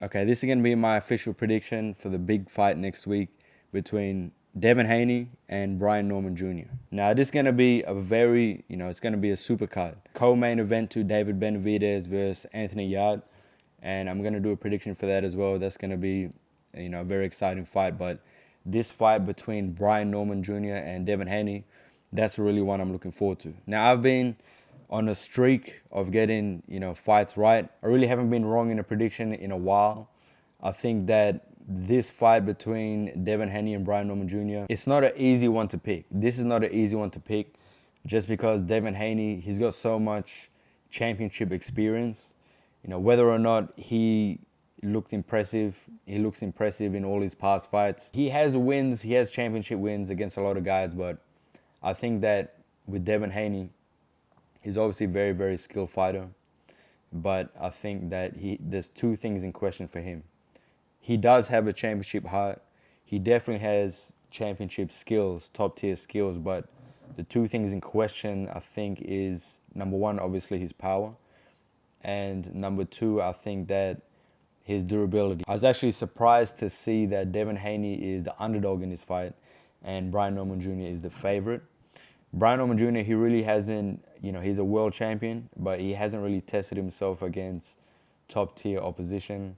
Okay, this is going to be my official prediction for the big fight next week between Devin Haney and Brian Norman Jr. Now, this is going to be a very, it's going to be a super card. Co-main event to David Benavidez versus Anthony Yarde. And I'm going to do a prediction for that as well. That's going to be, a very exciting fight. But this fight between Brian Norman Jr. and Devin Haney, that's really one I'm looking forward to. Now, I've been on a streak of getting, fights right. I really haven't been wrong in a prediction in a while. I think that this fight between Devin Haney and Brian Norman Jr., it's not an easy one to pick. This is not an easy one to pick just because Devin Haney, he's got so much championship experience. Whether or not he looks impressive in all his past fights. He has wins, he has championship wins against a lot of guys, but I think that with Devin Haney, he's obviously a very, very skilled fighter, but I think that there's two things in question for him. He does have a championship heart. He definitely has championship skills, top tier skills, but the two things in question, I think, is number one, obviously his power, and number two, I think that his durability. I was actually surprised to see that Devin Haney is the underdog in this fight and Brian Norman Jr. is the favorite. Brian Norman Jr., he really hasn't, he's a world champion, but he hasn't really tested himself against top tier opposition.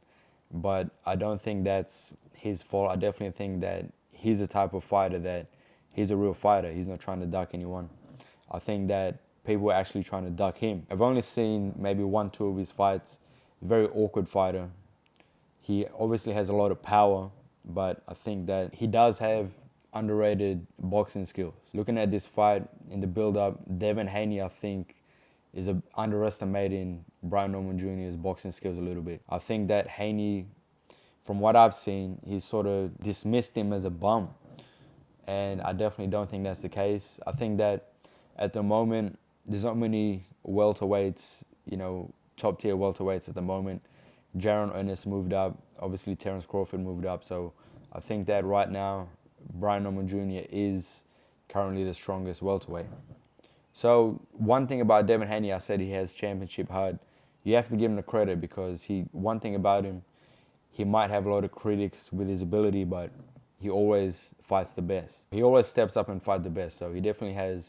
But I don't think that's his fault. I definitely think that he's the type of fighter that he's a real fighter. He's not trying to duck anyone. I think that people are actually trying to duck him. I've only seen maybe 1, 2 of his fights. Very awkward fighter. He obviously has a lot of power, but I think that he does have underrated boxing skills. Looking at this fight in the build-up, Devin Haney, I think, is underestimating Brian Norman Jr.'s boxing skills a little bit. I think that Haney, from what I've seen, he's sort of dismissed him as a bum, and I definitely don't think that's the case. I think that at the moment, there's not many welterweights, top-tier welterweights at the moment. Jaron Ennis moved up. Obviously, Terence Crawford moved up. So I think that right now, Brian Norman Jr. is currently the strongest welterweight. So one thing about Devin Haney, I said he has championship heart. You have to give him the credit because one thing about him, he might have a lot of critics with his ability, but he always fights the best. He always steps up and fights the best. So he definitely has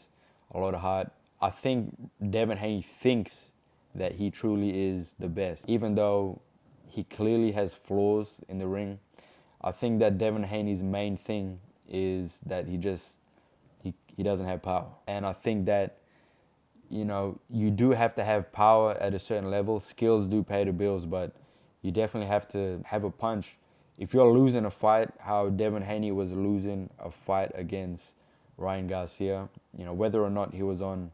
a lot of heart. I think Devin Haney thinks that he truly is the best, even though he clearly has flaws in the ring. I think that Devin Haney's main thing is that he doesn't have power. And I think that, you do have to have power at a certain level. Skills do pay the bills, but you definitely have to have a punch. If you're losing a fight, how Devin Haney was losing a fight against Ryan Garcia, whether or not he was on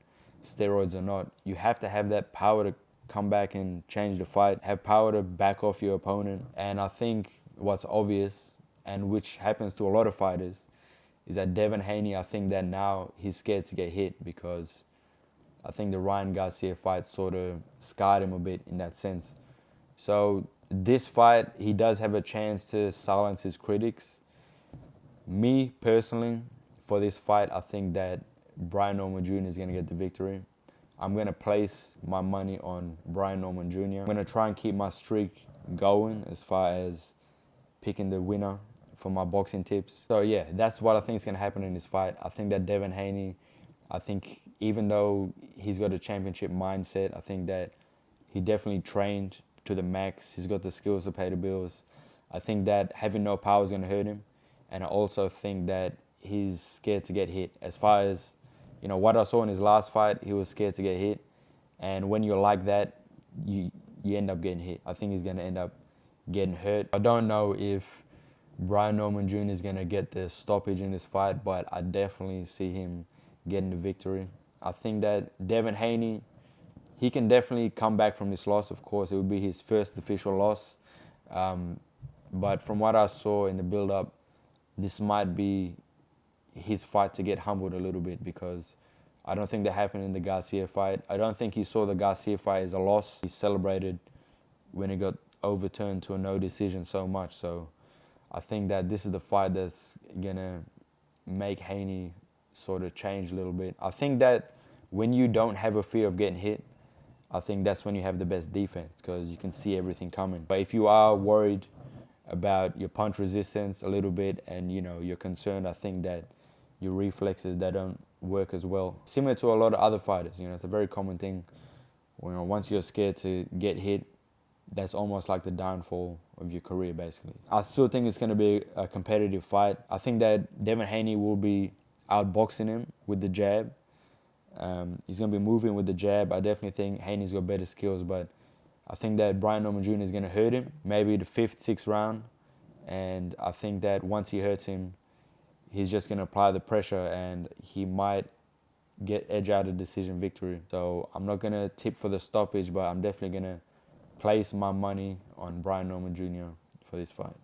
steroids or not, you have to have that power to come back and change the fight, have power to back off your opponent. And I think what's obvious, and which happens to a lot of fighters, is that Devin Haney, I think that now he's scared to get hit because I think the Ryan Garcia fight sort of scarred him a bit in that sense. So this fight, he does have a chance to silence his critics. Me, personally, for this fight, I think that Brian Norman Jr. is going to get the victory. I'm going to place my money on Brian Norman Jr. I'm going to try and keep my streak going as far as picking the winner for my boxing tips. So yeah, that's what I think is going to happen in this fight. I think that Devin Haney, I think even though he's got a championship mindset, I think that he definitely trained to the max. He's got the skills to pay the bills. I think that having no power is going to hurt him. And I also think that he's scared to get hit. As far as, what I saw in his last fight, he was scared to get hit. And when you're like that, you end up getting hit. I think he's going to end up getting hurt. I don't know if Brian Norman Jr. is going to get the stoppage in this fight, but I definitely see him getting the victory. I think that Devin Haney, he can definitely come back from this loss. Of course, it would be his first official loss. But from what I saw in the build-up, this might be his fight to get humbled a little bit because I don't think that happened in the Garcia fight. I don't think he saw the Garcia fight as a loss. He celebrated when it got overturned to a no decision so much. So I think that this is the fight that's going to make Haney sort of change a little bit. I think that when you don't have a fear of getting hit, I think that's when you have the best defense because you can see everything coming. But if you are worried about your punch resistance a little bit and you're concerned, I think that your reflexes that don't work as well. Similar to a lot of other fighters, it's a very common thing. Once you're scared to get hit, that's almost like the downfall of your career, basically. I still think it's going to be a competitive fight. I think that Devin Haney will be outboxing him with the jab. He's going to be moving with the jab. I definitely think Haney's got better skills, but I think that Brian Norman Jr. is going to hurt him, maybe the 5th, 6th round. And I think that once he hurts him, he's just going to apply the pressure and he might get edge out a decision victory. So I'm not going to tip for the stoppage, but I'm definitely going to place my money on Brian Norman Jr. for this fight.